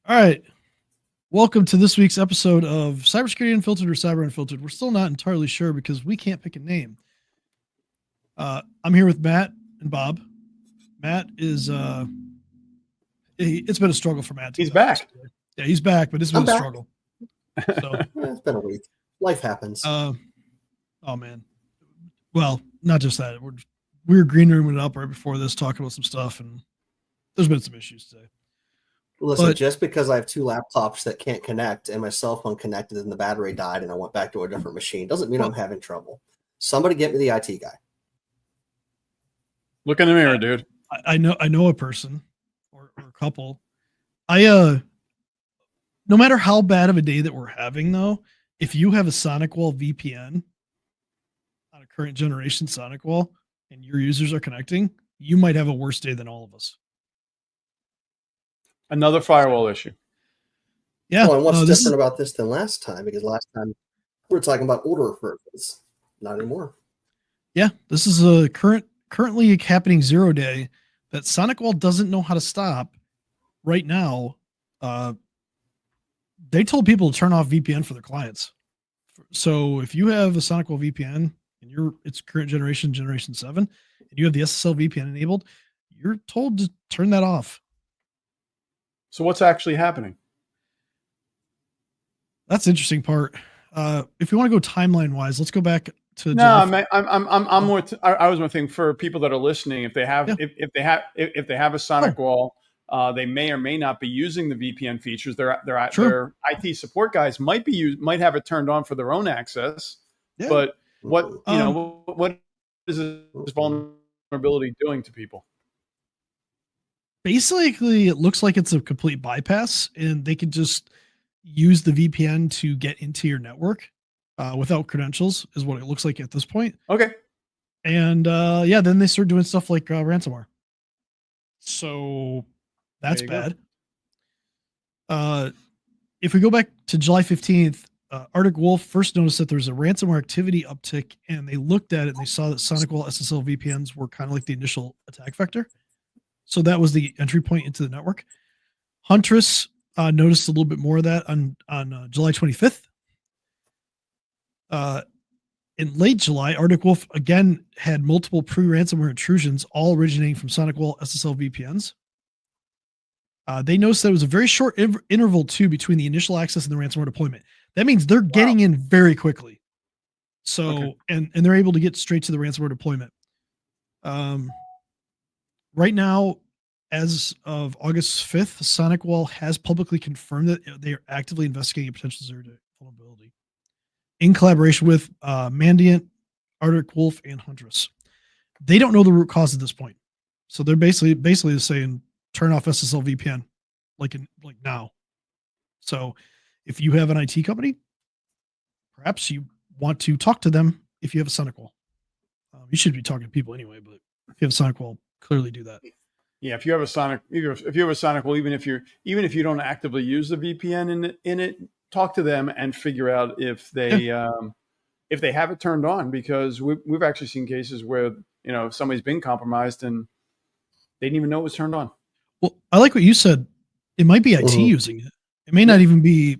All right. Welcome to this week's episode of Cybersecurity Unfiltered or Cyber Unfiltered. We're still not entirely sure because we can't pick a name. I'm here with Matt and Bob. Matt is it's been a struggle for Matt. He's back. Yeah, he's back, but it's been a struggle. So it's been a week. Life happens. Oh man. Well, not just that. We were green rooming it up right before this, talking about some stuff, and there's been some issues today. Listen, just because I have two laptops that can't connect and my cell phone connected and the battery died and I went back to a different machine doesn't mean I'm having trouble. Somebody get me the IT guy. Look in the mirror, dude. I know a person or a couple. No matter how bad of a day that we're having though, if you have a SonicWall VPN on a current generation SonicWall and your users are connecting, you might have a worse day than all of us. Another firewall issue. Yeah. Well, and what's different about this than last time? Because last time we were talking about older versions. Not anymore. Yeah, this is a currently happening 0 day that SonicWall doesn't know how to stop right now. They told people to turn off VPN for their clients. So if you have a SonicWall VPN and it's current generation 7, and you have the SSL VPN enabled, you're told to turn that off. So what's actually happening? That's the interesting part. If you want to go timeline wise, let's go back to. No, I'm more. I was more thinking for people that are listening, if they have if they have a SonicWall, they may or may not be using the VPN features. Their IT support guys might have it turned on for their own access. Yeah. But what is this vulnerability doing to people? Basically, it looks like it's a complete bypass, and they could just use the VPN to get into your network without credentials, is what it looks like at this point. Okay. And then they start doing stuff like ransomware. So that's bad. If we go back to July 15th, Arctic Wolf first noticed that there was a ransomware activity uptick, and they looked at it and they saw that SonicWall SSL VPNs were kind of like the initial attack vector. So that was the entry point into the network. Huntress noticed a little bit more of that on July 25th. In late July, Arctic Wolf again had multiple pre-ransomware intrusions, all originating from SonicWall SSL VPNs. They noticed there was a very short interval too between the initial access and the ransomware deployment. That means they're getting in very quickly. So and they're able to get straight to the ransomware deployment. Right now, as of August 5th, SonicWall has publicly confirmed that they are actively investigating a potential zero-day vulnerability in collaboration with Mandiant, Arctic Wolf, and Huntress. They don't know the root cause at this point, so they're basically saying turn off SSL VPN, like now. So, if you have an IT company, perhaps you want to talk to them. If you have a SonicWall, you should be talking to people anyway. But if you have a SonicWall, clearly do that. Yeah, if you have a SonicWall, even if you don't actively use the VPN in it, talk to them and figure out if they have it turned on, because we've actually seen cases where somebody's been compromised and they didn't even know it was turned on. Well, I like what you said. It might be IT using it. It may not even be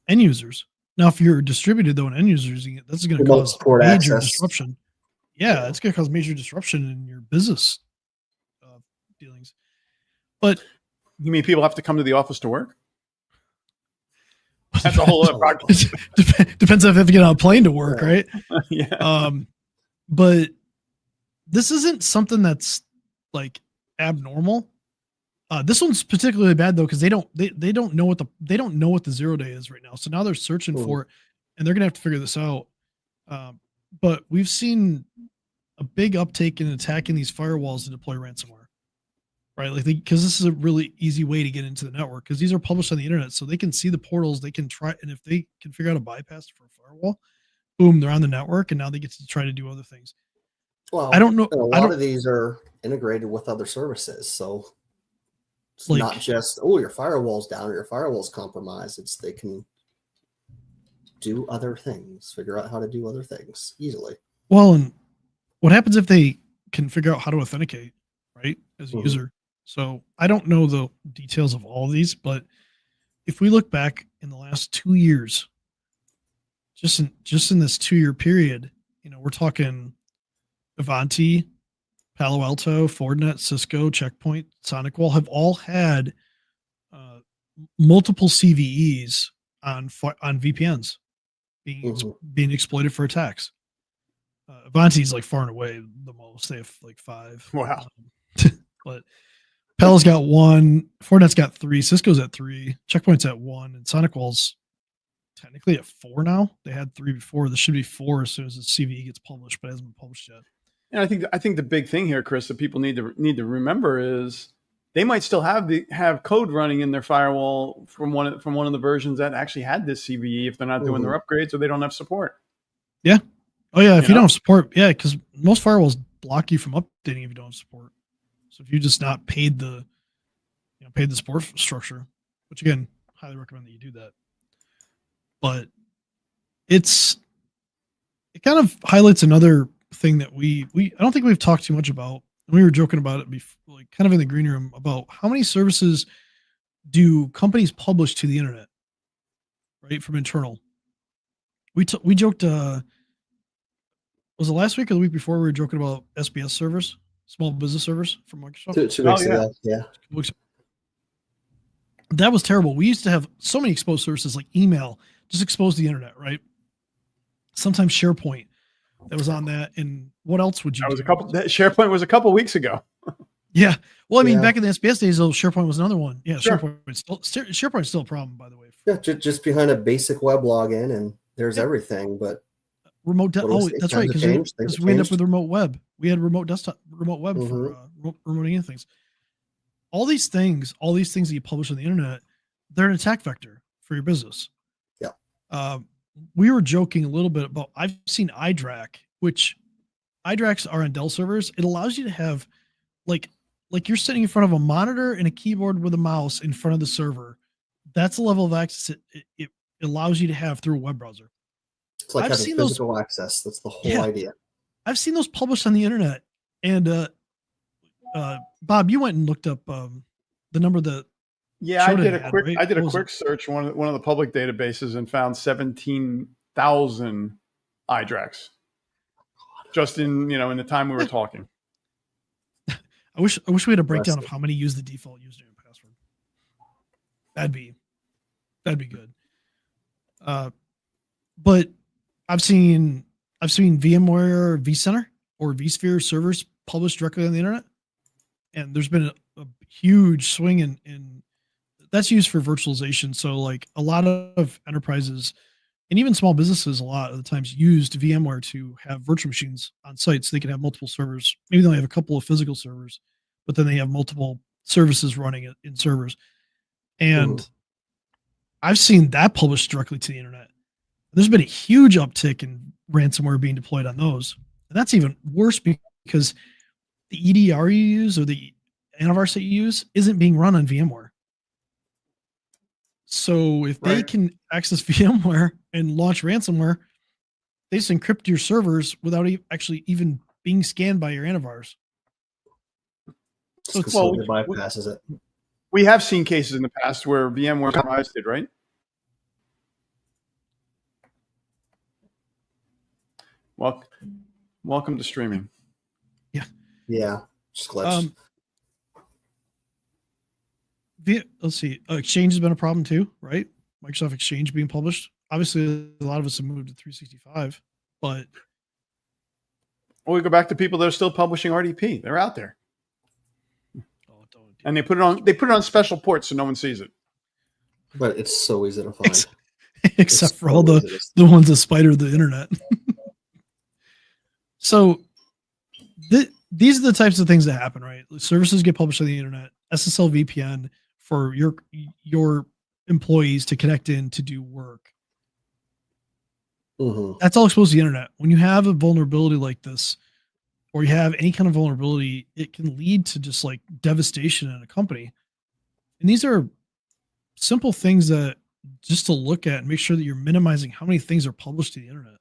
end users. Now, if you're distributed though and end users using it, that's going to cause major disruption. Yeah, it's going to cause major disruption in your business dealings. But you mean people have to come to the office to work? That's a whole other project. Depends on if they get on a plane to work, right? Yeah. But this isn't something that's like abnormal. This one's particularly bad though, because they don't know what the 0 day is right now. So now they're searching for it, and they're gonna have to figure this out. But we've seen a big uptake in attacking these firewalls to deploy ransomware, right? Like, because this is a really easy way to get into the network, because these are published on the internet, so they can see the portals. They can try, and if they can figure out a bypass for a firewall, boom, they're on the network, and now they get to try to do other things. Well, I don't know. A lot of these are integrated with other services, so it's not just your firewall's down or your firewall's compromised. It's they can do other things, figure out how to do other things easily. Well, and what happens if they can figure out how to authenticate, right, as a user? So I don't know the details of all of these, but if we look back in the last 2 years, just in this 2-year period, we're talking Avanti, Palo Alto, Fortinet, Cisco, Checkpoint, SonicWall have all had multiple CVEs on VPNs being exploited for attacks. Avanti is like far and away the most. They have like 5. Wow. But Palo's got 1, Fortinet's got 3, Cisco's at 3, Checkpoint's at 1, and SonicWall's technically at 4 now. They had 3 before. This should be 4 as soon as the CVE gets published, but it hasn't been published yet. And I think the big thing here, Chris, that people need to remember is they might still have code running in their firewall from one of the versions that actually had this CVE if they're not doing their upgrades or they don't have support. Yeah. Oh yeah. If you don't have support, yeah, because most firewalls block you from updating if you don't have support. So if you just not paid the support structure, which again, highly recommend that you do that. But it kind of highlights another thing that I don't think we've talked too much about. We were joking about it before, like kind of in the green room, about how many services do companies publish to the internet, right? From internal. We joked, was it last week or the week before we were joking about SBS servers, small business servers from Microsoft? 2 weeks ago, yeah. That was terrible. We used to have so many exposed services like email, just exposed to the internet, right? Sometimes SharePoint that was on that. And what else would you do? SharePoint was a couple weeks ago. Yeah. Well, I mean, back in the SBS days, though, SharePoint was another one. Yeah, sure. SharePoint's still a problem, by the way. Yeah, just behind a basic web login, and there's everything. But remote. That's right, because we ended up with remote web. We had remote web for remoting things. All these things that you publish on the internet, they're an attack vector for your business. Yeah. We were joking a little bit about, I've seen iDRAC, which iDRACs are on Dell servers. It allows you to have like you're sitting in front of a monitor and a keyboard with a mouse in front of the server. That's the level of access it allows you to have through a web browser. It's like having physical access. That's the whole idea. I've seen those published on the internet. And Bob, you went and looked up the number that. Yeah, I did a quick search on one of the public databases and found 17,000 iDRACs just in the time we were talking. I wish we had a breakdown of how many use the default username and password. That'd be good. But I've seen VMware vCenter or vSphere servers published directly on the internet, and there's been a huge swing in that's used for virtualization. So like a lot of enterprises and even small businesses a lot of the times used VMware to have virtual machines on site so they can have multiple servers. Maybe they only have a couple of physical servers, but then they have multiple services running in servers. And I've seen that published directly to the internet. There's been a huge uptick in ransomware being deployed on those. And that's even worse because the EDR you use or the antivirus that you use isn't being run on VMware. So if they can access VMware and launch ransomware, they just encrypt your servers without actually even being scanned by your antivirus. So it bypasses it. We have seen cases in the past where VMware Enterprise did, right? Welcome to streaming. Yeah. Just glitch. Let's see. Exchange has been a problem too, right? Microsoft Exchange being published. Obviously, a lot of us have moved to 365, but we go back to people that are still publishing RDP. They're out there, and they put it on special ports so no one sees it. But it's so easy to find, except for all the ones that spider the internet. So these are the types of things that happen, right? Services get published on the internet. SSL VPN for your employees to connect in to do work. That's all exposed to the internet. When you have a vulnerability like this, or you have any kind of vulnerability, it can lead to just like devastation in a company. And these are simple things that just to look at and make sure that you're minimizing how many things are published to the internet.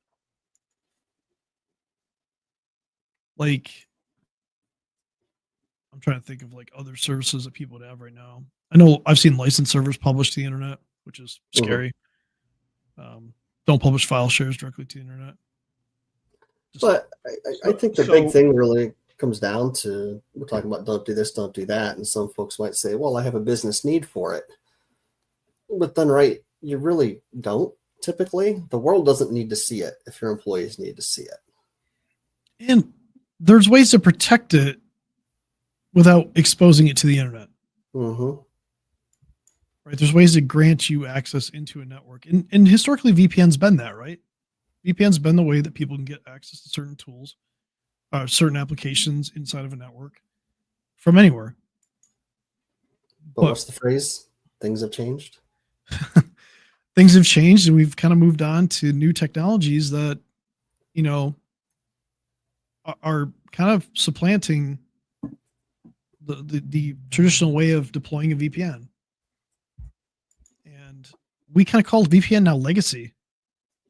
Like, I'm trying to think of like other services that people would have right now. I know I've seen license servers publish to the internet, which is scary. Don't publish file shares directly to the internet. But I think the big thing really comes down to, we're talking about don't do this, don't do that. And some folks might say, well, I have a business need for it. But then, right, you really don't typically. The world doesn't need to see it if your employees need to see it. And there's ways to protect it without exposing it to the internet. Mm-hmm. Right? There's ways to grant you access into a network. And historically, VPN's been that, right? VPN's been the way that people can get access to certain tools, certain applications inside of a network from anywhere. But what's the phrase? Things have changed. Things have changed, and we've kind of moved on to new technologies that, you know, are kind of supplanting the traditional way of deploying a VPN. And we kind of call VPN now legacy.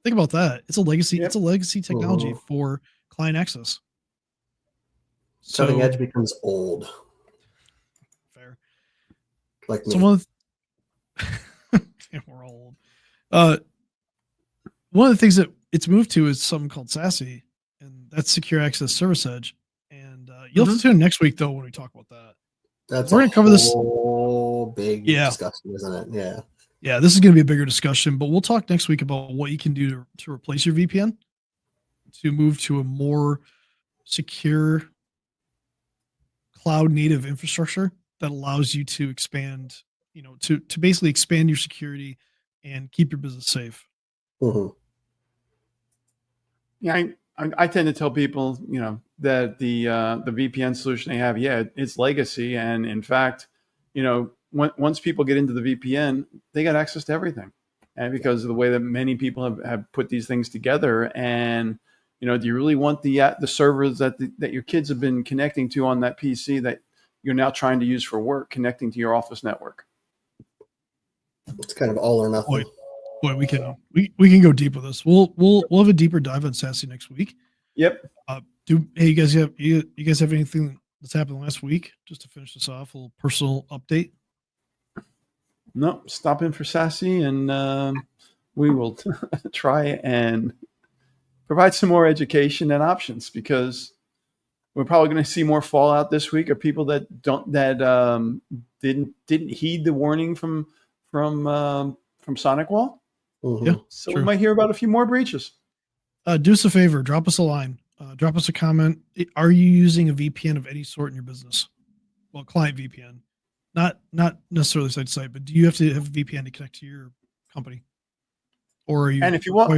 Think about that. It's a legacy. Yep. It's a legacy technology for client access. Cutting edge becomes old. Fair. Like me. So we're all old. One of the things that it's moved to is something called SASE, and that's Secure Access Service Edge. And you'll have to tune in next week though when we talk about that. We're going to cover this whole big discussion, isn't it? Yeah. Yeah, this is going to be a bigger discussion, but we'll talk next week about what you can do to replace your VPN to move to a more secure cloud native infrastructure that allows you to expand, you know, to basically expand your security and keep your business safe. Mm-hmm. Yeah, I tend to tell people, you know, that the VPN solution they have, it's legacy, and in fact, you know, once people get into the VPN, they got access to everything, and because of the way that many people have put these things together. And you know, do you really want the servers that your kids have been connecting to on that PC that you're now trying to use for work connecting to your office network? It's kind of all or nothing. Boy, we can go deep with this. We'll have a deeper dive on SASE next week. Yep. You guys have anything that's happened last week? Just to finish this off, a little personal update. No, stop in for SASE, and we will try and provide some more education and options, because we're probably going to see more fallout this week of people that didn't heed the warning from SonicWall. Mm-hmm. Yeah, so we might hear about a few more breaches. Do us a favor, drop us a line, drop us a comment. Are you using a VPN of any sort in your business? Well, client VPN, not necessarily site to site, but do you have to have a VPN to connect to your company? Or are you? And if you walk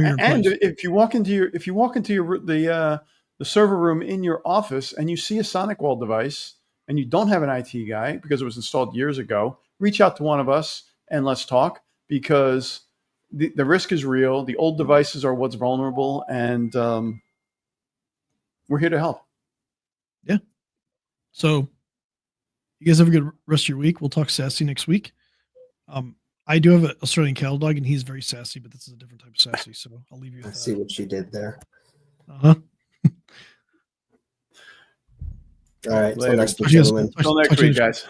into the server room in your office and you see a SonicWall device and you don't have an IT guy because it was installed years ago, reach out to one of us and let's talk, because the risk is real. The old devices are what's vulnerable, and we're here to help. Yeah. So you guys have a good rest of your week. We'll talk SASE next week. I do have an Australian cattle dog, and he's very sassy, but this is a different type of sassy. So I'll leave you with that. I see what you did there. Uh-huh. All right. Till next week, gentlemen. Till next week, guys.